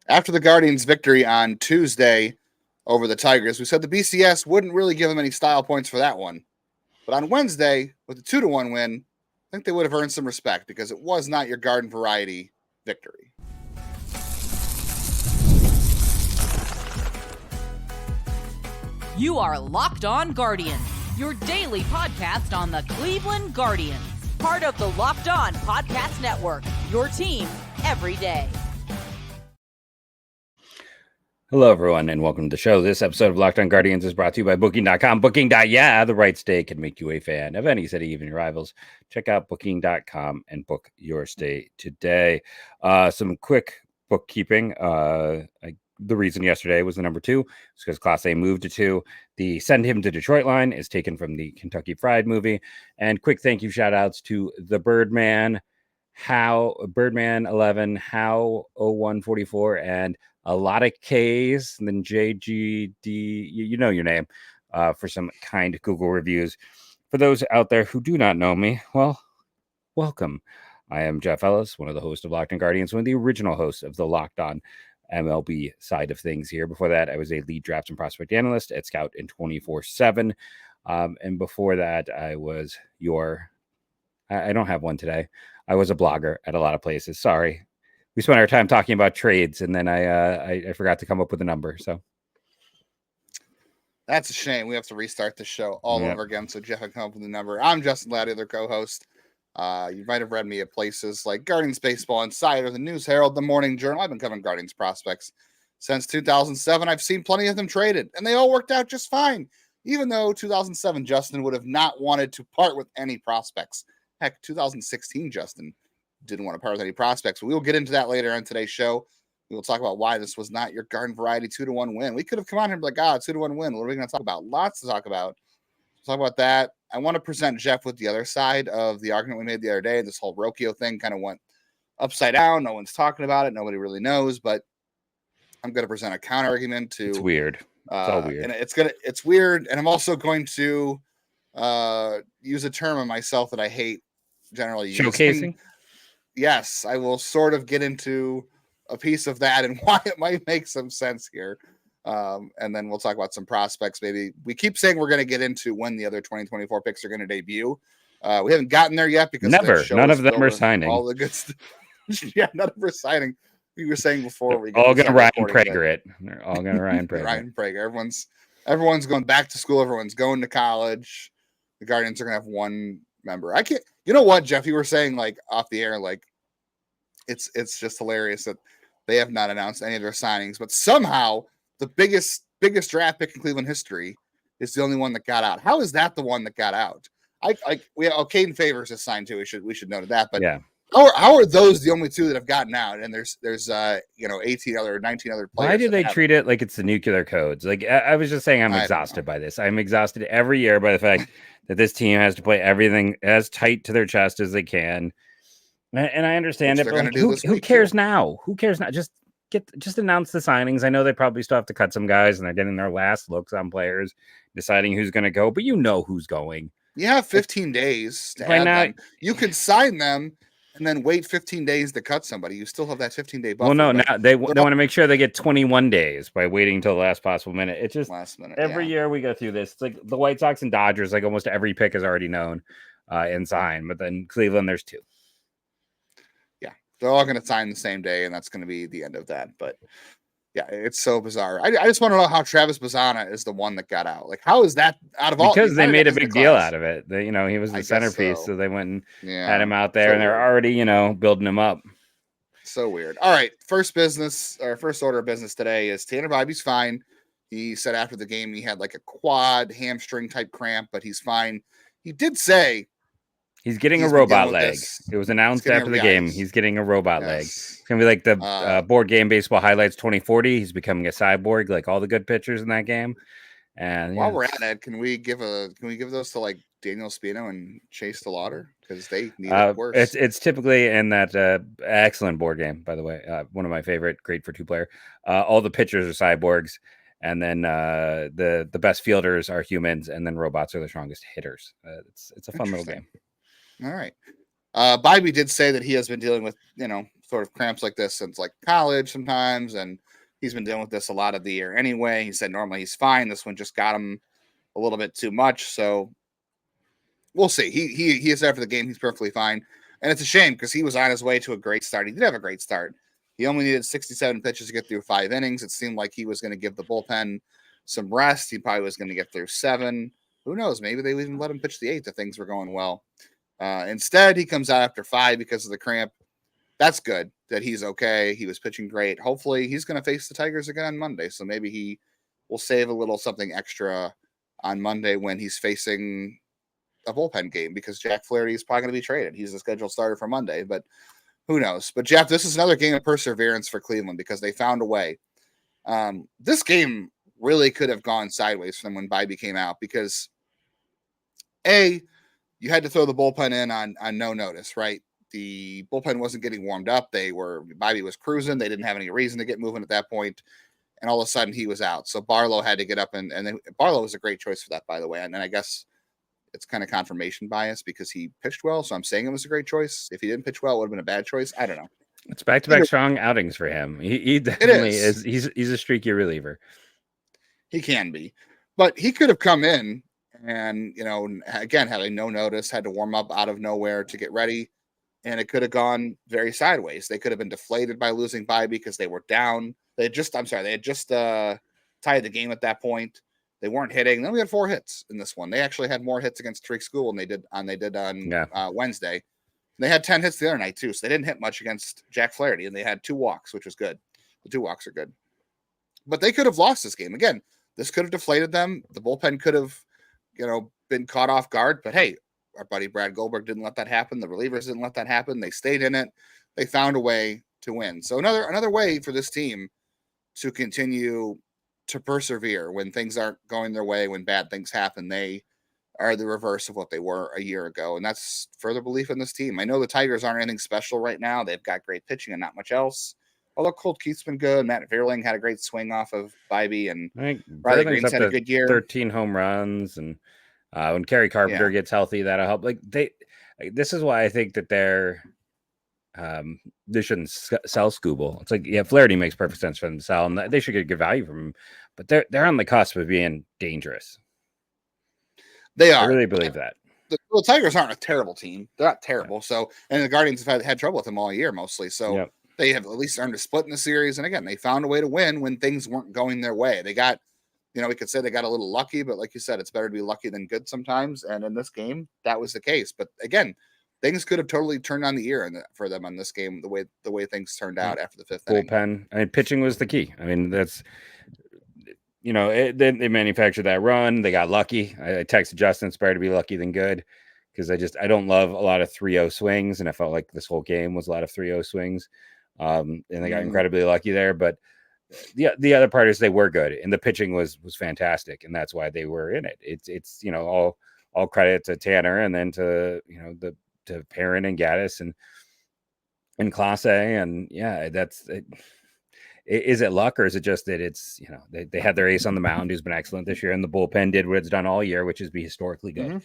After the Guardians' victory on Tuesday over the Tigers, we said the BCS wouldn't really give them any style points for that one. But on Wednesday, with the 2-1 win, I think they would have earned some respect because it was not your garden variety victory. You are Locked On Guardians, your daily podcast on the Cleveland Guardians. Part of the Locked On Podcast Network, your team every day. Hello, everyone, and welcome to the show. This episode of Locked On Guardians is brought to you by Booking.com. Booking.yeah, the right stay can make you a fan of any city, even your rivals. Check out Booking.com and book your stay today. Some quick bookkeeping. The reason yesterday was the number 2 is because Class A moved to 2. The Send Him to Detroit line is taken from the Kentucky Fried movie. And quick thank you shout outs to the Birdman, Birdman 11, How 0144, and a lot of K's, and then JGD, you know your name, for some kind Google reviews. For those out there who do not know me, well, welcome. I am Jeff Ellis, one of the hosts of Locked On Guardians, one of the original hosts of the Locked On MLB side of things here. Before that, I was a lead draft and prospect analyst at Scout in 24/7. And before that, I was I don't have one today. I was a blogger at a lot of places. Sorry. We spent our time talking about trades, and then I forgot to come up with a number. So that's a shame. We have to restart the show all over again. So Jeff can come up with a number. I'm Justin Laddie, their co-host. You might have read me at places like Guardians Baseball Insider, the News Herald, the Morning Journal. I've been covering Guardians prospects since 2007. I've seen plenty of them traded, and they all worked out just fine. Even though 2007 Justin would have not wanted to part with any prospects. Heck, 2016 Justin didn't want to part with any prospects. We will get into that later on today's show. We will talk about why this was not your garden variety 2-1 win. We could have come on here and be like, 2-1 win. What are we going to talk about? Lots to talk about. Talk about that. I want to present Jeff with the other side of the argument we made the other day. This whole Rocchio thing kind of went upside down. No one's talking about it. Nobody really knows, but I'm going to present a counter argument to. It's weird. It's all weird. And it's weird. And I'm also going to use a term of myself that I hate generally showcasing. Yes, I will sort of get into a piece of that and why it might make some sense here. And then we'll talk about some prospects. Maybe we keep saying we're going to get into when the other 2024 picks are going to debut. We haven't gotten there yet because none of them are signing. All the good stuff. Yeah, none of them are signing. You were saying before we all going to Ryan Prager it. They're all going to Ryan Prager. Ryan Prager. Everyone's going back to school. Everyone's going to college. The Guardians are going to have one member. I can't. You know what, Jeff? You were saying like off the air, like it's just hilarious that they have not announced any of their signings, but somehow the biggest draft pick in Cleveland history is the only one that got out. How is that the one that got out? Caden Favors is signed too. We should note that, but yeah. How are those the only 2 that have gotten out? And there's 19 other players. Why do they treat it like it's the nuclear codes? Like I was just saying, I'm exhausted by this. I'm exhausted every year by the fact that this team has to play everything as tight to their chest as they can. And I understand it, but like, who cares now? Who cares now? Just announce the signings. I know they probably still have to cut some guys, and they're getting their last looks on players, deciding who's going to go. But you know who's going. You have 15 days to add them. You could sign them and then wait 15 days to cut somebody. You still have that 15-day buffer. Well, no, now they want to make sure they get 21 days by waiting until the last possible minute. It's just last minute. Every year we go through this. It's like the White Sox and Dodgers, like almost every pick is already known and signed. But then Cleveland, there's 2. Yeah, they're all going to sign the same day, and that's going to be the end of that. But yeah, it's so bizarre. I just want to know how Travis Bazzana is the one that got out. Like, how is that out of all? Because they made a big deal out of it. He was the centerpiece, so they went and had him out there, and they're already, building him up. So weird. All right, first order of business today is Tanner Bibee's fine. He said after the game he had like a quad hamstring type cramp, but he's fine. He did say he's getting a robot leg. It was announced after the game. He's getting a robot leg. It's gonna be like the board game Baseball Highlights 2040. He's becoming a cyborg, like all the good pitchers in that game. And while we're at it, can we give those to like Daniel Spino and Chase DeLauder because they need it worse? It's typically in that excellent board game, by the way. One of my favorite, great for 2-player. All the pitchers are cyborgs, and then the best fielders are humans, and then robots are the strongest hitters. It's a fun little game. All right. Bibee did say that he has been dealing with, sort of cramps like this since like college sometimes, and he's been dealing with this a lot of the year anyway. He said normally he's fine. This one just got him a little bit too much, so we'll see. He is there for the game. He's perfectly fine, and it's a shame because he was on his way to a great start. He did have a great start. He only needed 67 pitches to get through 5 innings. It seemed like he was going to give the bullpen some rest. He probably was going to get through 7. Who knows? Maybe they would even let him pitch the 8th if things were going well. Instead, he comes out after 5 because of the cramp. That's good that he's okay. He was pitching great. Hopefully, he's going to face the Tigers again on Monday. So maybe he will save a little something extra on Monday when he's facing a bullpen game, because Jack Flaherty is probably going to be traded. He's the scheduled starter for Monday, but who knows? But Jeff, this is another game of perseverance for Cleveland because they found a way. This game really could have gone sideways for them when Bibee came out because you had to throw the bullpen in on no notice, right? The bullpen wasn't getting warmed up. Bibee was cruising. They didn't have any reason to get moving at that point. And all of a sudden he was out. So Barlow had to get up and then Barlow was a great choice for that, by the way. And then I guess it's kind of confirmation bias because he pitched well. So I'm saying it was a great choice. If he didn't pitch well, it would have been a bad choice. I don't know. It's back-to-back strong outings for him. He definitely is. He's a streaky reliever. He can be. But he could have come in and, again, having no notice, had to warm up out of nowhere to get ready. And it could have gone very sideways. They could have been deflated by losing Bibee because they were down. They had just tied the game at that point. They weren't hitting. Then we had 4 hits in this one. They actually had more hits against Tariq School than they did on Wednesday. And they had 10 hits the other night too. So they didn't hit much against Jack Flaherty, and they had 2 walks, which was good. The 2 walks are good. But they could have lost this game. Again, this could have deflated them. The bullpen could have, been caught off guard. But hey, our buddy Brad Goldberg didn't let that happen. The relievers didn't let that happen. They stayed in it. They found a way to win. So another way for this team to continue to persevere when things aren't going their way, when bad things happen. They are the reverse of what they were a year ago. And that's further belief in this team. I know the Tigers aren't anything special right now. They've got great pitching and not much else. Although Colt Keith's been good. Matt Vierling had a great swing off of Bibee, and Riley Green's had a good year. 13 home runs, and when Kerry Carpenter gets healthy, that'll help. This is why I think that they shouldn't sell Skubal. It's like, Flaherty makes perfect sense for them to sell, and they should get good value from him. But they're on the cusp of being dangerous. They are. I really believe that. The Tigers aren't a terrible team. They're not terrible. So, and the Guardians have had trouble with them all year mostly. So they have at least earned a split in the series. And again, they found a way to win when things weren't going their way. They got, we could say they got a little lucky, but like you said, it's better to be lucky than good sometimes. And in this game, that was the case. But again, things could have totally turned on the ear for them on this game, the way things turned out after the 5th inning. Bullpen. I mean, pitching was the key. I mean, that's, they manufactured that run. They got lucky. I texted Justin, it's better to be lucky than good, because I don't love a lot of 3-0 swings, and I felt like this whole game was a lot of 3-0 swings. And they got incredibly lucky there. But the other part is they were good, and the pitching was fantastic, and that's why they were in it. It's all credit to Tanner, and then to to Perrin and Gaddis and Clase, and that's it. Is it luck, or is it just that it's they had their ace on the mound who's been excellent this year, and the bullpen did what it's done all year, which is be historically good. Mm-hmm.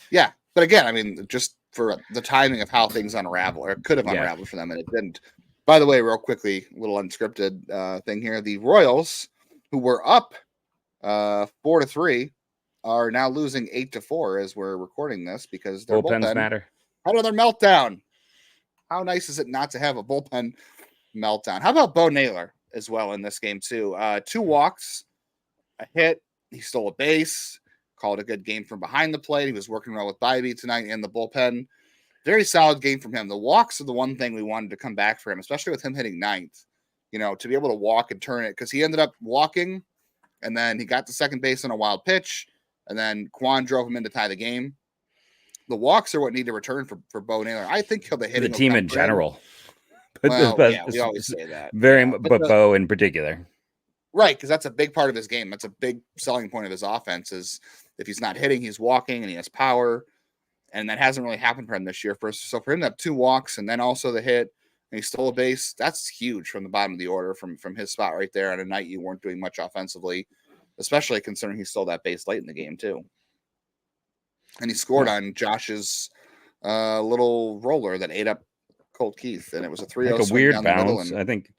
Yeah, but again, I mean, just for the timing of how things unravel, or it could have unraveled for them, and it didn't. By the way, real quickly, a little unscripted thing here: the Royals, who were up 4-3, are now losing 8-4 as we're recording this because their bullpen matter. Had another meltdown. How nice is it not to have a bullpen meltdown? How about Bo Naylor as well in this game too? 2 walks, a hit. He stole a base. Called a good game from behind the plate. He was working well with Bibee tonight in the bullpen. Very solid game from him. The walks are the one thing we wanted to come back for him, especially with him hitting 9th. To be able to walk and turn it, because he ended up walking, and then he got to second base on a wild pitch, and then Quan drove him in to tie the game. The walks are what need to return for Bo Naylor. I think he'll be hitting the team in general. Well, we always say that. But Bo in particular. Right, because that's a big part of his game. That's a big selling point of his offense is if he's not hitting, he's walking, and he has power. And that hasn't really happened for him this year. So for him to have 2 walks and then also the hit, and he stole a base, that's huge from the bottom of the order from his spot right there on a night you weren't doing much offensively, especially considering he stole that base late in the game too. And he scored on Josh's little roller that ate up Colt Keith, and it was a 3-0 like a swing weird down the middle. bounce. And I think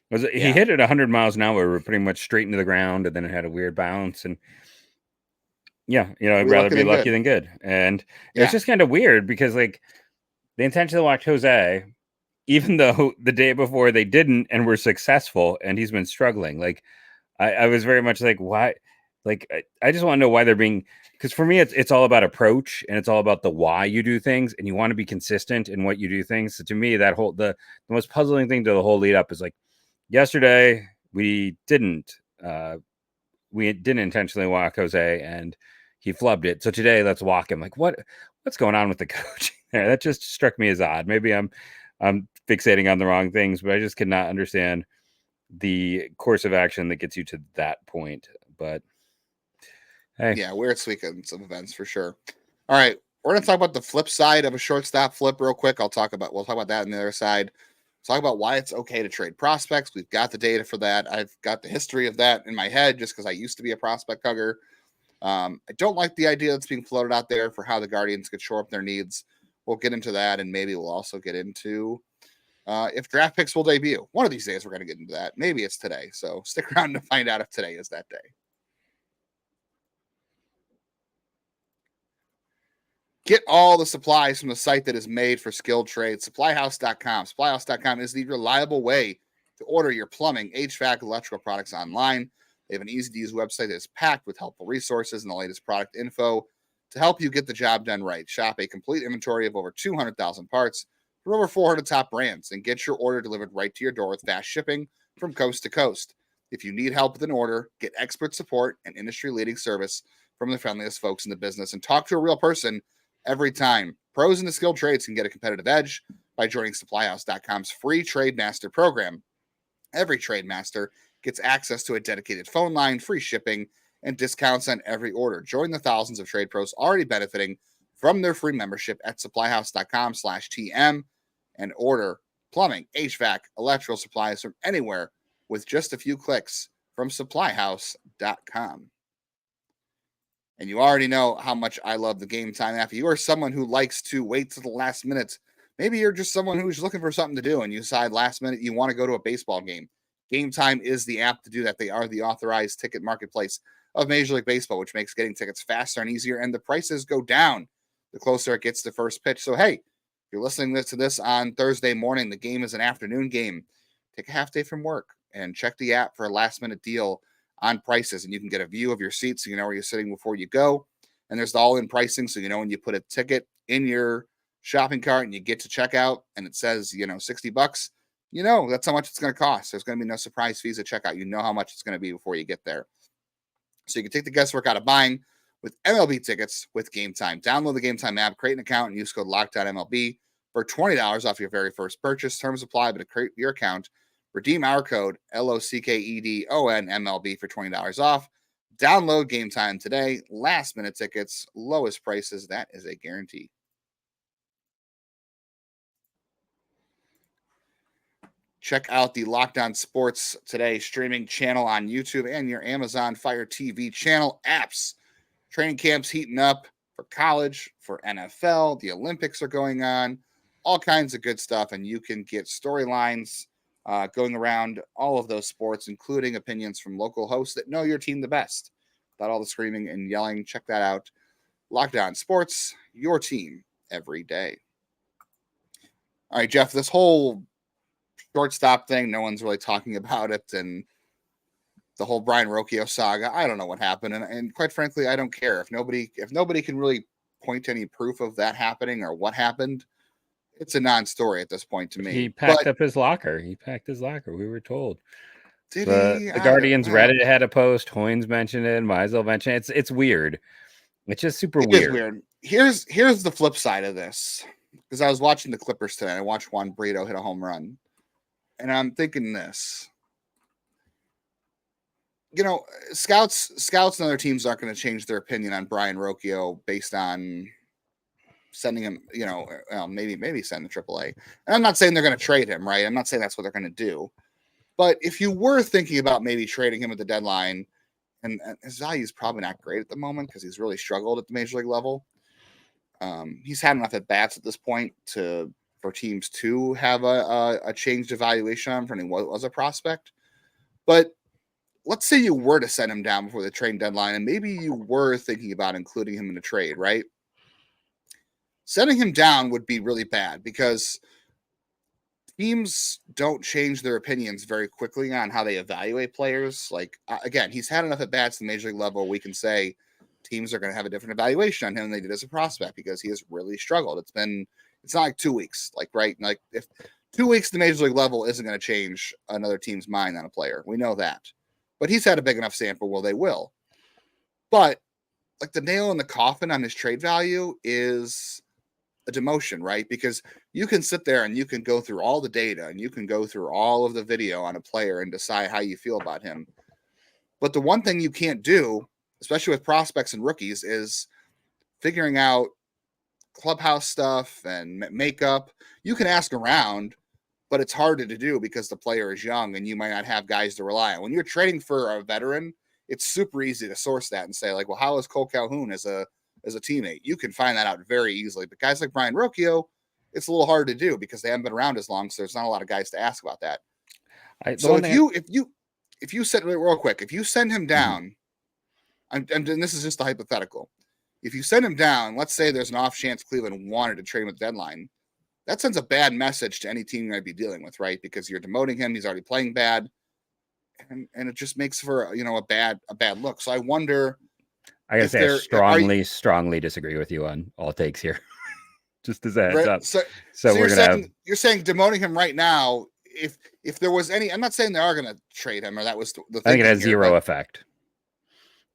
he yeah, hit it 100 miles an hour, pretty much straight into the ground, and then it had a weird bounce. And yeah, I'd we rather lucky be than lucky good. than good. And it was Yeah, just kind of weird because like they intentionally walked Jose, even though the day before they didn't and were successful, and he's been struggling. Like I was very much like, why? Like I just want to know why they're being, because for me it's all about approach and it's all about the why you do things, and you want to be consistent in what you do things. So to me, that whole the most puzzling thing to the whole lead up is like yesterday we didn't intentionally walk Jose and he flubbed it. So today let's walk him. Like what's going on with the coach there? That just struck me as odd. Maybe I'm fixating on the wrong things, but I just could not understand the course of action that gets you to that point. But hey, yeah, weird sequence of events for sure. All right, we're gonna talk about the flip side of a shortstop flip real quick. We'll talk about that on the other side. Talk about why it's okay to trade prospects. We've got the data for that. I've got the history of that in my head just because I used to be a prospect hugger. I don't like the idea that's being floated out there for how the Guardians could shore up their needs. We'll get into that, and maybe we'll also get into if draft picks will debut. One of these days, we're going to get into that. Maybe it's today. So stick around to find out if today is that day. Get all the supplies from the site that is made for skilled trades, supplyhouse.com. Supplyhouse.com is the reliable way to order your plumbing, HVAC, electrical products online. They have an easy-to-use website that is packed with helpful resources and the latest product info to help you get the job done right. Shop a complete inventory of over 200,000 parts from over 400 top brands and get your order delivered right to your door with fast shipping from coast to coast. If you need help with an order, get expert support and industry-leading service from the friendliest folks in the business and talk to a real person every time. Pros in the skilled trades can get a competitive edge by joining supplyhouse.com's free Trade Master program. Every Trade Master gets access to a dedicated phone line, free shipping, and discounts on every order. Join the thousands of trade pros already benefiting from their free membership at supplyhouse.com/TM and order plumbing, HVAC, electrical supplies from anywhere with just a few clicks from supplyhouse.com. And you already know how much I love the Game Time app. If you are someone who likes to wait to the last minute, maybe you're just someone who's looking for something to do and you decide last minute you want to go to a baseball game. Game Time is the app to do that. They are the authorized ticket marketplace of Major League Baseball, which makes getting tickets faster and easier, and the prices go down the closer it gets to first pitch. So, hey, if you're listening to this on Thursday morning, the game is an afternoon game. Take a half day from work and check the app for a last minute deal on prices, and you can get a view of your seats so you know where you're sitting before you go. And there's the all-in pricing, so you know when you put a ticket in your shopping cart and you get to checkout and it says $60, that's how much it's going to cost. There's going to be no surprise fees at checkout. You know how much it's going to be before you get there. So you can take the guesswork out of buying with MLB tickets with Game Time. Download the Game Time app, create an account, and use code LOCKEDONMLB for $20 off your very first purchase. Terms apply, but to create your account, redeem our code LOCKEDONMLB for $20 off. Download Game Time today. Last minute tickets, lowest prices. That is a guarantee. Check out the Locked On Sports Today streaming channel on YouTube and your Amazon Fire TV channel apps. Training camps heating up for college, for NFL. The Olympics are going on. All kinds of good stuff. And you can get storylines going around all of those sports, including opinions from local hosts that know your team the best. Without all the screaming and yelling, check that out. Locked On Sports, your team every day. All right, Jeff, this whole shortstop thing, no one's really talking about it. And the whole Brayan Rocchio saga, I don't know what happened. And quite frankly, I don't care. If nobody can really point to any proof of that happening or what happened, it's a non-story at this point to me. He packed up his locker. We were told. Did The he? Guardians Reddit had a post. Hoynes mentioned it. Meisel mentioned it. It's weird. It's just super It is weird. Here's the flip side of this. Because I was watching the Clippers today. I watched Juan Brito hit a home run. And I'm thinking this. Scouts and other teams aren't going to change their opinion on Brayan Rocchio based on sending him, maybe send the AAA. And I'm not saying they're going to trade him, right? I'm not saying that's what they're going to do. But if you were thinking about maybe trading him at the deadline, and his value is probably not great at the moment because he's really struggled at the major league level. He's had enough at bats at this point for teams to have a changed evaluation on him for he was a prospect. But let's say you were to send him down before the trade deadline, and maybe you were thinking about including him in a trade, right? Sending him down would be really bad because teams don't change their opinions very quickly on how they evaluate players. Like, again, he's had enough at bats at the major league level. We can say teams are going to have a different evaluation on him than they did as a prospect because he has really struggled. It's not like 2 weeks, like, right? Like, if 2 weeks at the major league level isn't going to change another team's mind on a player. We know that. But he's had a big enough sample where they will. But, like, the nail in the coffin on his trade value is a demotion, right? Because you can sit there and you can go through all the data and you can go through all of the video on a player and decide how you feel about him. But the one thing you can't do, especially with prospects and rookies, is figuring out clubhouse stuff and makeup. You can ask around, but it's harder to do because the player is young and you might not have guys to rely on. When you're trading for a veteran, it's super easy to source that and say, like, well, how is Cole Calhoun as a teammate? You can find that out very easily. But guys like Brayan Rocchio, it's a little hard to do because they haven't been around as long, so there's not a lot of guys to ask about that. If you send real quick, if you send him down, and this is just a hypothetical, if you send him down, let's say there's an off chance Cleveland wanted to trade him at the deadline, that sends a bad message to any team you might be dealing with, right? Because you're demoting him, he's already playing bad, and it just makes for a bad look. So I wonder. I gotta say, I strongly disagree with you on all takes here. Just as a heads up. So you're saying demoting him right now. If there was any, I'm not saying they are going to trade him, or that was the thing. I think it has zero effect.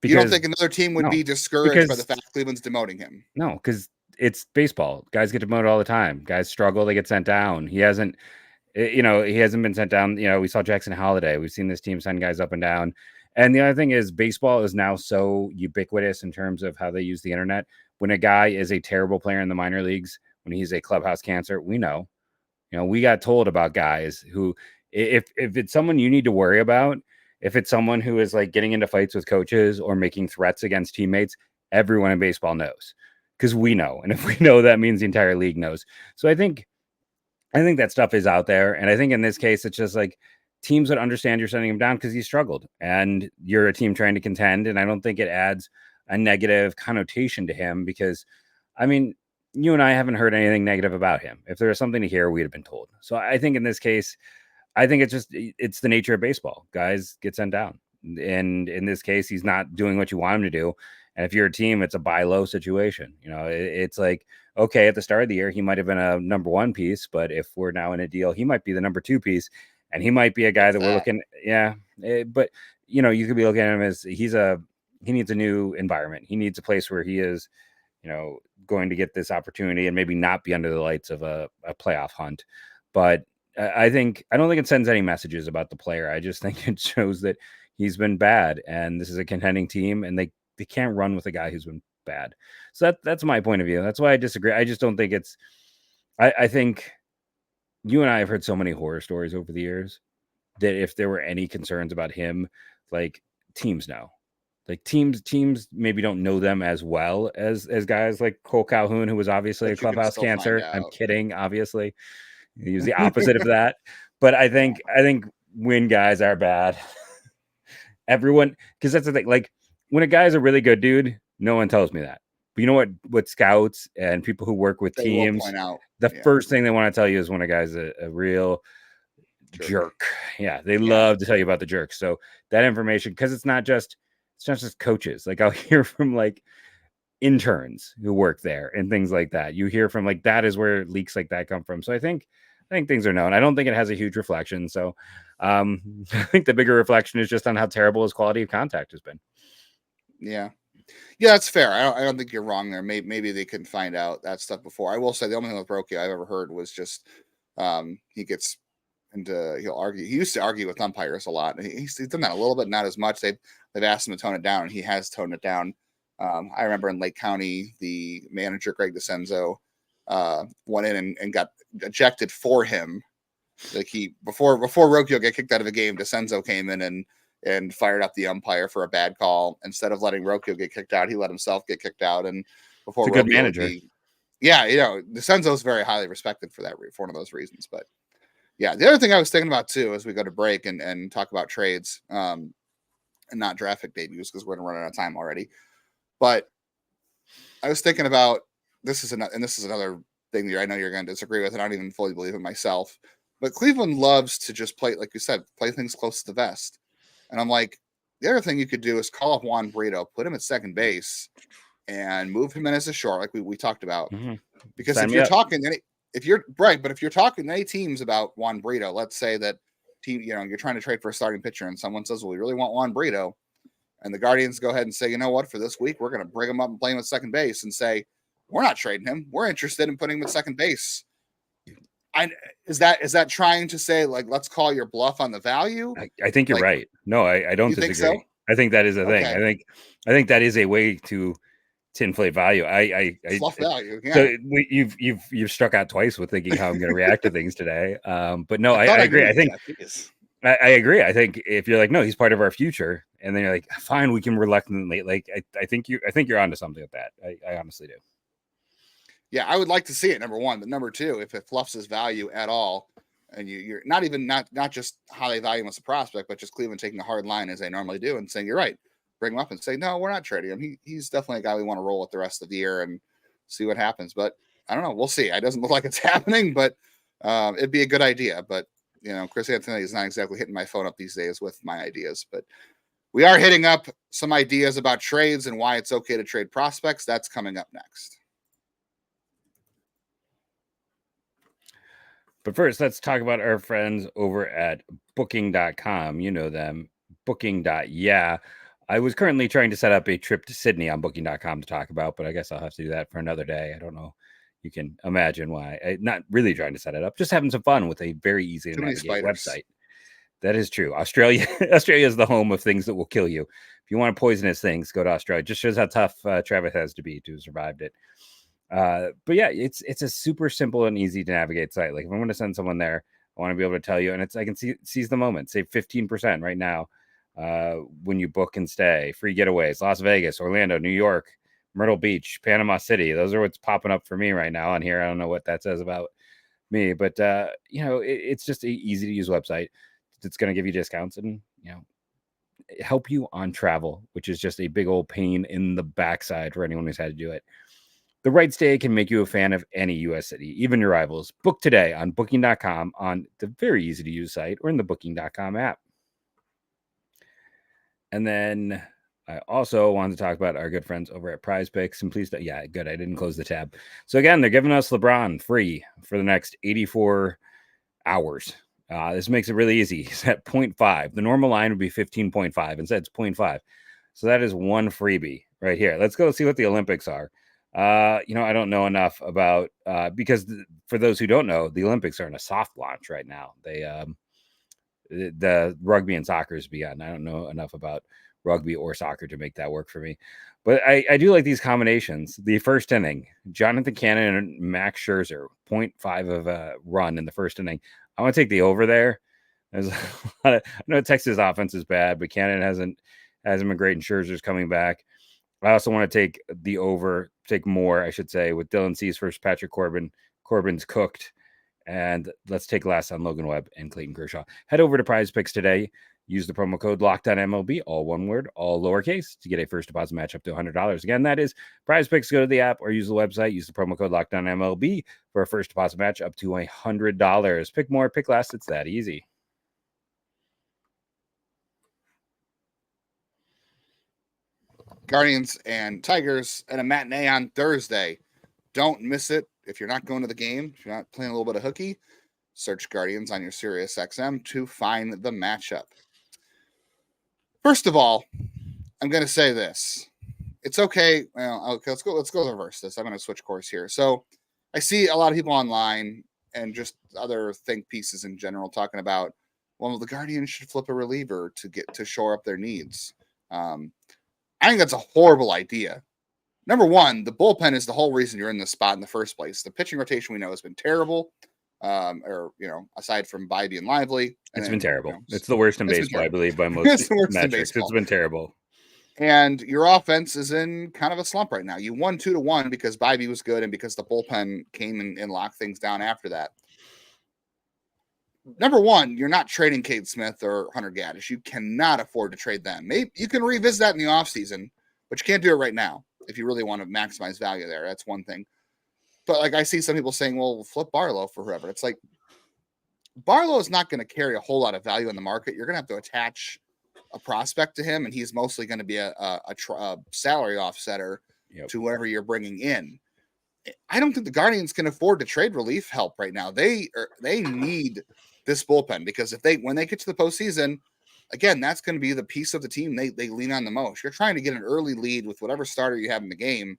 Because, you don't think another team would be discouraged by the fact Cleveland's demoting him? No, because it's baseball. Guys get demoted all the time. Guys struggle, they get sent down. He hasn't been sent down. We saw Jackson Holliday. We've seen this team send guys up and down. And the other thing is baseball is now so ubiquitous in terms of how they use the internet. When a guy is a terrible player in the minor leagues, when he's a clubhouse cancer, we know. We got told about guys who, if it's someone you need to worry about, if it's someone who is like getting into fights with coaches or making threats against teammates, everyone in baseball knows because we know. And if we know, that means the entire league knows. So I think that stuff is out there. And I think in this case, it's just like teams would understand you're sending him down because he struggled and you're a team trying to contend. And I don't think it adds a negative connotation to him because, I mean, you and I haven't heard anything negative about him. If there was something to hear, we'd have been told. So I think in this case, I think it's the nature of baseball. Guys get sent down. And in this case, he's not doing what you want him to do. And if you're a team, it's a buy low situation. It's like, okay, at the start of the year, he might have been a number one piece, but if we're now in a deal, he might be the number two piece. And he might be a guy that we're looking, but you could be looking at him as he needs a new environment. He needs a place where he is, going to get this opportunity and maybe not be under the lights of a playoff hunt. But I don't think it sends any messages about the player. I just think it shows that he's been bad and this is a contending team and they can't run with a guy who's been bad. So that's my point of view. That's why I disagree. I just don't think I think you and I have heard so many horror stories over the years that if there were any concerns about him, like teams know. Like teams maybe don't know them as well as guys like Cole Calhoun, who was obviously a clubhouse cancer. I'm kidding, obviously. He was the opposite of that. But I think when guys are bad, everyone, because that's the thing. Like when a guy's a really good dude, no one tells me that. But you know what scouts and people who work with teams, first thing they want to tell you is when a guy's a real jerk. Yeah, they love to tell you about the jerk. So that information, because it's not just coaches. Like I'll hear from like interns who work there and things like that. You hear from like that is where leaks like that come from. So I think things are known. I don't think it has a huge reflection. So I think the bigger reflection is just on how terrible his quality of contact has been. Yeah, that's fair. I don't think you're wrong there. Maybe they couldn't find out that stuff before. I will say the only thing with Rocchio I've ever heard was just he gets into he'll argue. He used to argue with umpires a lot. He's done that a little bit, not as much. They've asked him to tone it down, and he has toned it down. I remember in Lake County, the manager Greg DeCenzo went in and got ejected for him. Like before Rocchio got kicked out of a game, DeCenzo came in and fired up the umpire for a bad call. Instead of letting Rocchio get kicked out, he let himself get kicked out. And before it's a good manager. yeah, DeCenzo's very highly respected for one of those reasons. But yeah, the other thing I was thinking about too, as we go to break and talk about trades, and not draft pick debuts because we're going to run out of time already. But I was thinking about this is another thing that I know you're going to disagree with, and I don't even fully believe it myself. But Cleveland loves to just play, like you said, play things close to the vest. And I'm like, the other thing you could do is call up Juan Brito, put him at second base, and move him in as a short, like we talked about. Mm-hmm. Because if you're talking any teams about Juan Brito, let's say that team, you're trying to trade for a starting pitcher, and someone says, "Well, we really want Juan Brito," and the Guardians go ahead and say, "You know what? For this week, we're going to bring him up and play him at second base," and say, "We're not trading him. We're interested in putting him at second base." Is that trying to say, like, let's call your bluff on the value? I think you're right. No, I don't disagree. Think so? I think that is a thing. I think that is a way to inflate value. Fluff value. Yeah. So you've struck out twice with thinking how I'm going to react to things today. But no, I agree. I think I agree. I think if you're like, no, he's part of our future, and then you're like, fine, we can reluctantly. Like, I think you're onto something with that. I honestly do. Yeah, I would like to see it, number one. But number two, if it fluffs his value at all, and you're not just how they value him as a prospect, but just Cleveland taking a hard line as they normally do and saying, you're right, bring him up and say, no, we're not trading him. He's definitely a guy we want to roll with the rest of the year and see what happens. But I don't know. We'll see. It doesn't look like it's happening, but it'd be a good idea. But, Chris Anthony is not exactly hitting my phone up these days with my ideas. But we are hitting up some ideas about trades and why it's okay to trade prospects. That's coming up next. But first, let's talk about our friends over at booking.com. You know them, booking.yeah. I was currently trying to set up a trip to Sydney on booking.com to talk about, but I guess I'll have to do that for another day. I don't know. You can imagine why. I'm not really trying to set it up, just having some fun with a very easy to navigate website. That is true. Australia is the home of things that will kill you. If you want poisonous things, go to Australia. It just shows how tough Travis has to be to have survived it. But yeah, it's a super simple and easy to navigate site. Like if I want to send someone there, I want to be able to tell you, and I can seize the moment, save 15% right now. When you book and stay, free getaways, Las Vegas, Orlando, New York, Myrtle Beach, Panama City. Those are what's popping up for me right now on here. I don't know what that says about me, but it's just an easy to use website. It's going to give you discounts and, help you on travel, which is just a big old pain in the backside for anyone who's had to do it. The right stay can make you a fan of any U.S. city, even your rivals. Book today on booking.com on the very easy to use site or in the booking.com app. And then I also wanted to talk about our good friends over at Prize Picks. And please, yeah, good. I didn't close the tab. So again, they're giving us LeBron free for the next 84 hours. This makes it really easy. It's at 0.5. The normal line would be 15.5. Instead, it's 0.5. So that is one freebie right here. Let's go see what the Olympics are. I don't know enough about because for those who don't know, the Olympics are in a soft launch right now. They the rugby and soccer has begun. I don't know enough about rugby or soccer to make that work for me, but I do like these combinations. The first inning, Jonathan Cannon and Max Scherzer, 0.5 of a run in the first inning. I want to take the over there. There's a lot of, I know Texas offense is bad, but Cannon hasn't been great, and Scherzer's coming back. I also want to take the over, take more, I should say, with Dylan Cease versus Patrick Corbin. Corbin's cooked. And let's take last on Logan Webb and Clayton Kershaw. Head over to Prize Picks today. Use the promo code LOCKEDONMLB, all one word, all lowercase, to get a first deposit match up to $100. Again, that is Prize Picks. Go to the app or use the website. Use the promo code LOCKEDONMLB for a first deposit match up to $100. Pick more, pick less. It's that easy. Guardians and Tigers and a matinee on Thursday. Don't miss it. If you're not going to the game, if you're not playing a little bit of hooky, search Guardians on your Sirius XM to find the matchup. First of all, I'm going to say this. It's okay. Well, okay, let's go reverse this. I'm going to switch course here. So I see a lot of people online and just other think pieces in general talking about, well, the Guardians should flip a reliever to shore up their needs. I think that's a horrible idea. Number one, the bullpen is the whole reason you're in this spot in the first place. The pitching rotation we know has been terrible. Aside from Bibee and Lively. It's been terrible. It's the worst in baseball, I believe, by most metrics. It's been terrible. And your offense is in kind of a slump right now. You won 2-1 because Bibee was good and because the bullpen came and locked things down after that. Number one, you're not trading Cade Smith or Hunter Gaddis. You cannot afford to trade them. Maybe you can revisit that in the offseason, but you can't do it right now if you really want to maximize value there. That's one thing. But like I see some people saying, well, we'll flip Barlow for whoever. It's like Barlow is not going to carry a whole lot of value in the market. You're going to have to attach a prospect to him, and he's mostly going to be a salary offsetter to whatever you're bringing in. I don't think the Guardians can afford to trade relief help right now. They need this bullpen because when they get to the postseason, again, that's going to be the piece of the team they lean on the most. You're trying to get an early lead with whatever starter you have in the game,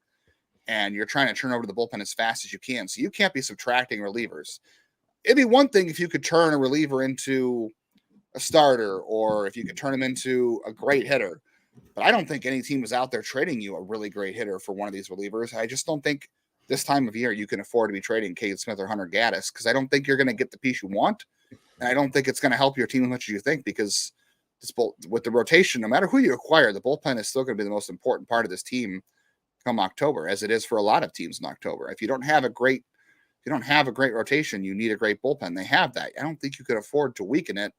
and you're trying to turn over the bullpen as fast as you can. So you can't be subtracting relievers. It'd be one thing if you could turn a reliever into a starter or if you could turn him into a great hitter. But I don't think any team is out there trading you a really great hitter for one of these relievers. I just don't think this time of year you can afford to be trading Cade Smith or Hunter Gaddis because I don't think you're going to get the piece you want. And I don't think it's going to help your team as much as you think because with the rotation, no matter who you acquire, the bullpen is still going to be the most important part of this team come October, as it is for a lot of teams in October. If you don't have a great rotation, you need a great bullpen. They have that. I don't think you could afford to weaken it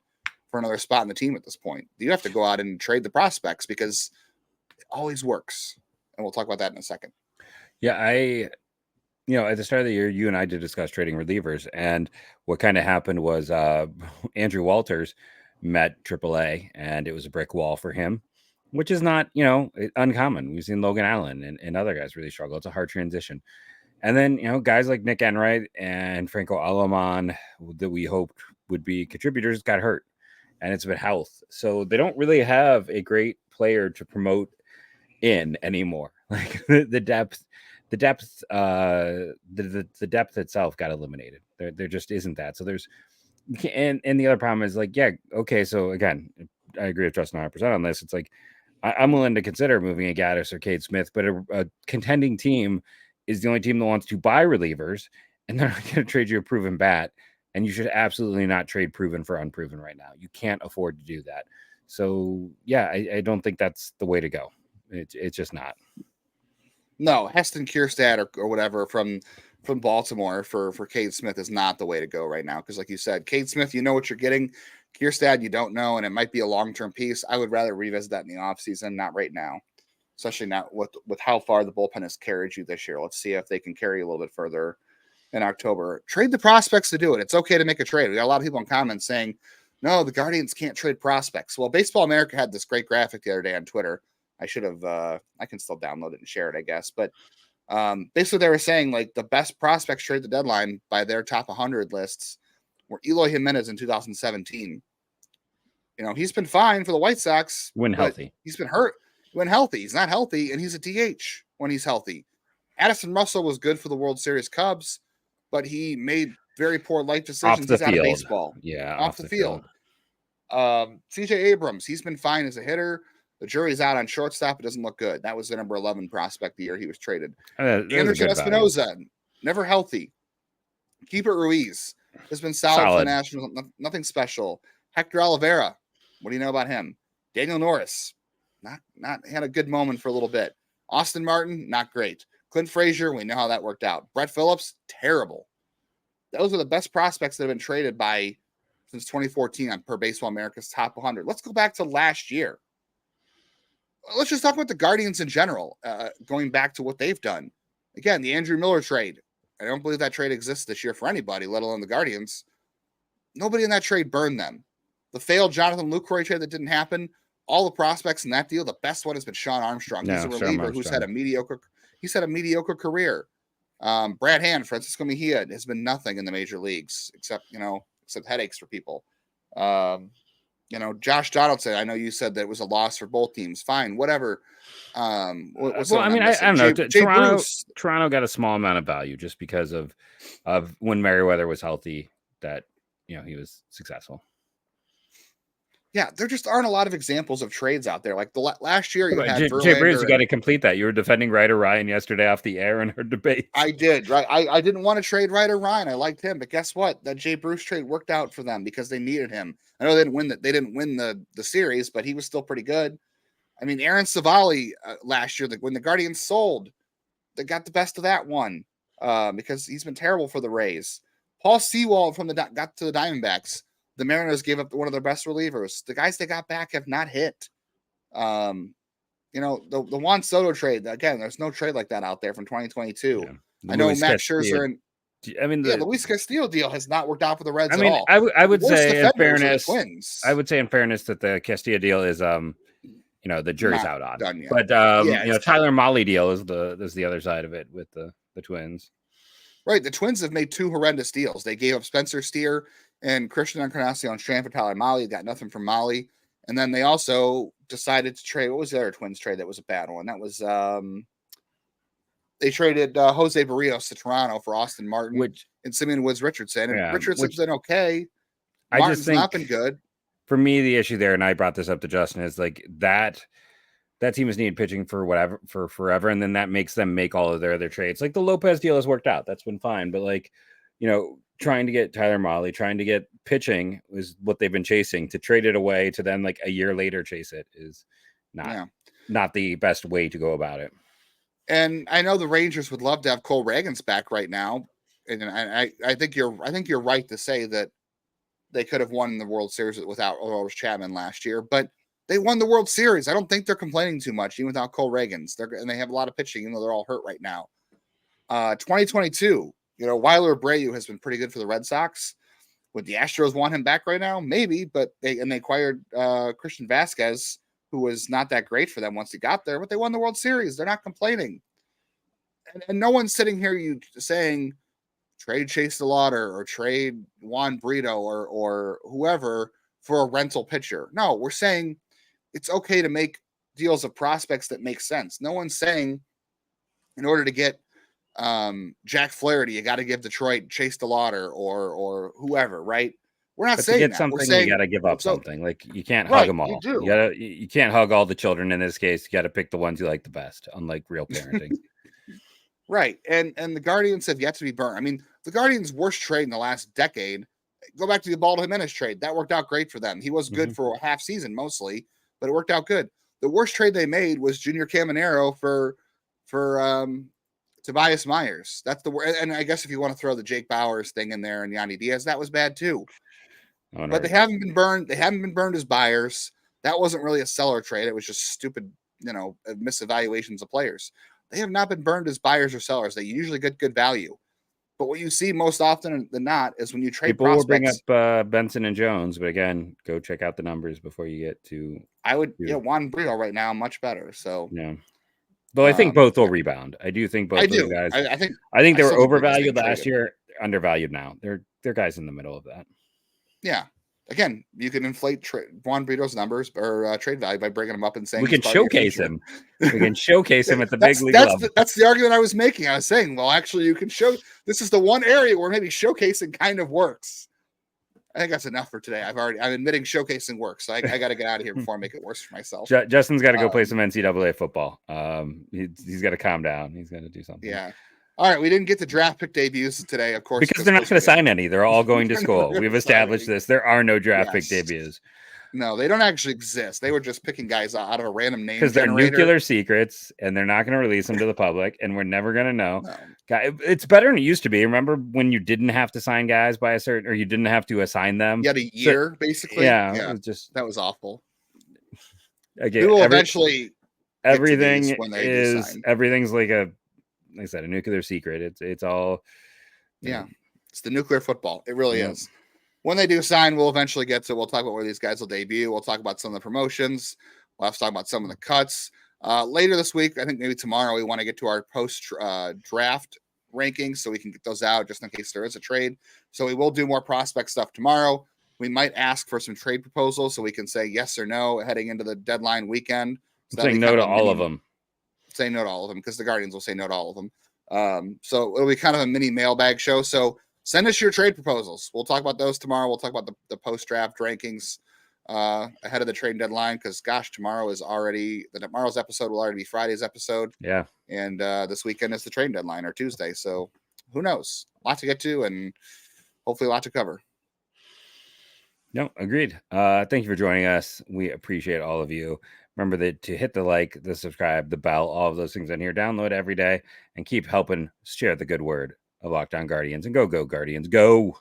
for another spot in the team at this point. You have to go out and trade the prospects because it always works. And we'll talk about that in a second. Yeah, at the start of the year, you and I did discuss trading relievers, and what kind of happened was Andrew Walters met AAA, and it was a brick wall for him, which is not, uncommon. We've seen Logan Allen and other guys really struggle. It's a hard transition. And then, guys like Nick Enright and Franco Alaman that we hoped would be contributors got hurt, and it's been health. So they don't really have a great player to promote in anymore. Like the depth itself got eliminated. There just isn't that. So and the other problem is like, yeah, okay. So again, I agree with Justin 100% on this. It's like, I'm willing to consider moving a Gaddis or Cade Smith, but a contending team is the only team that wants to buy relievers, and they're not going to trade you a proven bat. And you should absolutely not trade proven for unproven right now. You can't afford to do that. So yeah, I don't think that's the way to go. It's just not. No, Heston Kierstad or whatever from Baltimore for Cade Smith is not the way to go right now. Because like you said, Cade Smith, you know what you're getting. Kierstad, you don't know, and it might be a long-term piece. I would rather revisit that in the offseason, not right now. Especially not with how far the bullpen has carried you this year. Let's see if they can carry you a little bit further in October. Trade the prospects to do it. It's okay to make a trade. We got a lot of people in comments saying, no, the Guardians can't trade prospects. Well, Baseball America had this great graphic the other day on Twitter. I should have, I can still download it and share it, I guess. But basically they were saying like the best prospects trade the deadline by their top 100 lists were Eloy Jimenez in 2017. He's been fine for the White Sox. When healthy. He's been hurt when healthy. He's not healthy, and he's a DH when he's healthy. Addison Russell was good for the World Series Cubs, but he made very poor life decisions. He's out of baseball. Yeah, off the field. CJ Abrams, he's been fine as a hitter. The jury's out on shortstop. It doesn't look good. That was the number 11 prospect the year he was traded. Anderson Espinoza, never healthy. Keeper Ruiz has been solid for the Nationals. Nothing special. Hector Oliveira, what do you know about him? Daniel Norris, not had a good moment for a little bit. Austin Martin, not great. Clint Frazier, we know how that worked out. Brett Phillips, terrible. Those are the best prospects that have been traded since 2014 on Per Baseball America's Top 100. Let's go back to last year. Let's just talk about the Guardians in general, going back to what they've done. Again, the Andrew Miller trade. I don't believe that trade exists this year for anybody, let alone the Guardians. Nobody in that trade burned them. The failed Jonathan Lucroy trade that didn't happen, all the prospects in that deal, the best one has been Sean Armstrong. He's a reliever who's had a mediocre career. Brad Hand, Francisco Mejia has been nothing in the major leagues except headaches for people. Josh Donaldson, I know you said that it was a loss for both teams. Fine, whatever. I don't know. Toronto got a small amount of value just because of when Merriweather was healthy that, he was successful. Yeah, there just aren't a lot of examples of trades out there. Like the last year, you had Jay Bruce. You got to complete that. You were defending Ryder Ryan yesterday off the air in her debate. I did. Right. I didn't want to trade Ryder Ryan. I liked him, but guess what? That Jay Bruce trade worked out for them because they needed him. I know they didn't win the series, but he was still pretty good. I mean, Aaron Savali last year, when the Guardians sold, they got the best of that one because he's been terrible for the Rays. Paul Sewald got to the Diamondbacks. The Mariners gave up one of their best relievers. The guys they got back have not hit. The Juan Soto trade, again, there's no trade like that out there from 2022. Yeah. I know Max Scherzer and the Luis Castillo deal has not worked out for the Reds at all. I would say in fairness, that the Castillo deal is the jury's not out on. Done yet. But Tyler Mahle deal is the other side of it with the Twins. Right, the Twins have made two horrendous deals. They gave up Spencer Steer and Christian Encarnacion Strand for Tyler Mahle. Got nothing from Mahle. And then they also decided to trade. What was the other Twins trade that was a bad one? That was they traded Jose Barrios to Toronto for Austin Martin and Simeon Woods Richardson. And Richardson's been okay. Martin's not been good. For me, the issue there, and I brought this up to Justin, is like that team has needed pitching for forever, and then that makes them make all of their other trades. Like the Lopez deal has worked out. That's been fine. But trying to get Tyler Mahle, trying to get pitching is what they've been chasing. To trade it away to then a year later chase it is not the best way to go about it. And I know the Rangers would love to have Cole Ragans back right now, and I think you're right to say that they could have won the World Series without Aroldis Chapman last year, but they won the World Series. I don't think they're complaining too much, even without Cole Ragans. And they have a lot of pitching, even though they're all hurt right now. 2022, Weiler Abreu has been pretty good for the Red Sox. Would the Astros want him back right now? Maybe, but they acquired Christian Vasquez, who was not that great for them once he got there, but they won the World Series. They're not complaining. And no one's sitting here saying trade Chase DeLauder or trade Juan Brito or whoever for a rental pitcher. No, we're saying it's okay to make deals of prospects that make sense. No one's saying in order to get Jack Flaherty, you got to give Detroit Chase DeLauder or whoever, right? We're not saying to get that. Something, we're saying, you got to give up something. Like you can't hug them all. You can't hug all the children in this case. You got to pick the ones you like the best, unlike real parenting. Right. And the Guardians have yet to be burned. I mean, the Guardians' worst trade in the last decade, go back to the Ubaldo Jimenez trade. That worked out great for them. He was good for a half season mostly, but it worked out good. The worst trade they made was Junior Caminero for Tobias Myers. That's the worst. And I guess if you want to throw the Jake Bowers thing in there and Yandy Diaz, that was bad too. Oh, no. But they haven't been burned. They haven't been burned as buyers. That wasn't really a seller trade. It was just stupid, misevaluations of players. They have not been burned as buyers or sellers. They usually get good value. But what you see most often than not is when you trade people prospects. Will bring up Benson and Jones, but again, go check out the numbers before you get to. I would, Juan Brito right now much better. So yeah, though I think both will rebound. I do think both of those guys. I think they were overvalued last year, undervalued now. They're guys in the middle of that. Yeah. Again, you can inflate Juan Brito's numbers or trade value by bringing him up and saying we can showcase him. We can showcase him at the big league level. That's the argument I was making. I was saying, well, actually, you can show. This is the one area where maybe showcasing kind of works. I think that's enough for today. I'm admitting showcasing works. So I got to get out of here before I make it worse for myself. Justin's got to go play some NCAA football. He's got to calm down. He's got to do something. Yeah. All right, we didn't get the draft pick debuts today, of course. Because they're not going to sign any. They're all going to school. We've established this. There are no draft pick debuts. No, they don't actually exist. They were just picking guys out of a random name. Because they're nuclear secrets, and they're not going to release them to the public, and we're never going to know. No. It's better than it used to be. Remember when you didn't have to sign guys by a certain, or you didn't have to assign them? You had a year, basically. Yeah. It was just, that was awful. Again, everything's like I said, a nuclear secret. It's all. Yeah. It's the nuclear football. It really is. When they do sign, we'll eventually get to, we'll talk about where these guys will debut. We'll talk about some of the promotions. We'll have to talk about some of the cuts. Later this week, I think maybe tomorrow, we want to get to our post-draft rankings so we can get those out just in case there is a trade. So we will do more prospect stuff tomorrow. We might ask for some trade proposals so we can say yes or no heading into the deadline weekend. So saying no to all of them. Say no to all of them because the Guardians will say no to all of them. So it'll be kind of a mini mailbag show. So send us your trade proposals. We'll talk about those tomorrow. We'll talk about the post-draft rankings ahead of the trade deadline because, gosh, tomorrow's episode will already be Friday's episode. Yeah. And this weekend is the trade deadline or Tuesday. So who knows? A lot to get to and hopefully a lot to cover. No, agreed. Thank you for joining us. We appreciate all of you. Remember to hit the like, the subscribe, the bell, all of those things on here. Download every day and keep helping share the good word of Locked On Guardians. And go Guardians, go!